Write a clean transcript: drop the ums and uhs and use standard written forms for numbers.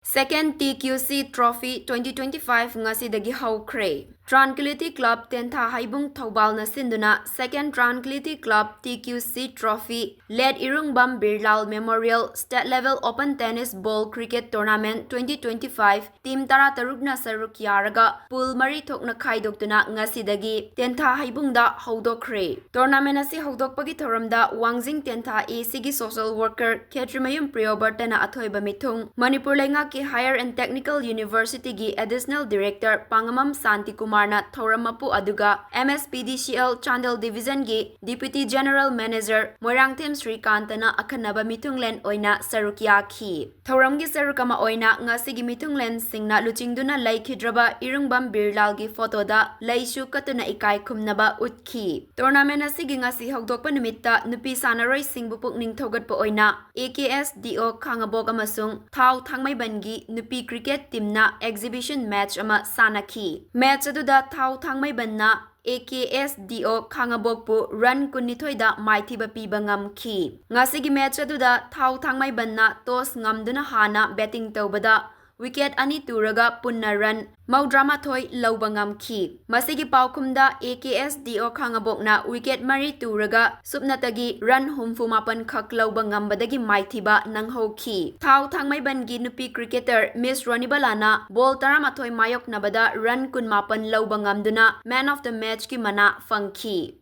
Second TQC Trophy 2025 Ngasidagi Houkhre. Tranquility Club Tentha Haibung Thaubalna Sinduna Second Tranquility Club TQC Trophy led Irungbam Birlal Memorial State Level Open Tennis Ball Cricket Tournament 2025 Team Tara Tarugna Saruk Yaraga Pool Mari Thokna Khaidoktuna Ngasidagi Tentha Haibungda Houkhre. Tournament asi Houdokpagi Thoramda Wangjing Tentha E Sigi Social Worker Ketrimayum Priyobertana Athoiba Mithung Manipur Lenga ki Higher and Technical University gi Additional Director Pangamam Santi Kumarna Thoramapu Aduga MSPDCL Chandel Division gi Deputy General Manager Moirangthem Srikantana Akhanaba Mithunglen Oina Sarukya Khi Thoramgi Sarukama Oina Ngasigi Mithunglen Singna Luchingduna Laikhidraba Irungbam Birlal gi photo da Laishu Katuna Ikai Khumnaba Utkhi Tournament asigi ngasi Hogdokpa Numitta Nupi Sanaroi Singbu Pukning Thogatpa Oina AKSDO Khangabok amasung Thau Thangmai Bangi Nupi Cricket Teamna Exhibition Match ama sanaki Match aduda Thau Thangmai Banna AKSDO Khangabokpu run kunithoida maithiba piba ngamki ngasigi match aduda Thau Thangmai Banna toss ngamduna hana batting tawbada wicket ani turaga punna run Maudrama Thoi Laubangam Ki. Masigi Paukumda AKSDO Khangabokna wicket mari turaga Subnatagi run humfumapan khak Laubangam badagi maithiba nangho ki. Thau Thangmai Bangi Nupi cricketer Miss Ronibalana ball taramathoi mayok nabada run kunmapan Laubangam duna man of the match ki mana fangki.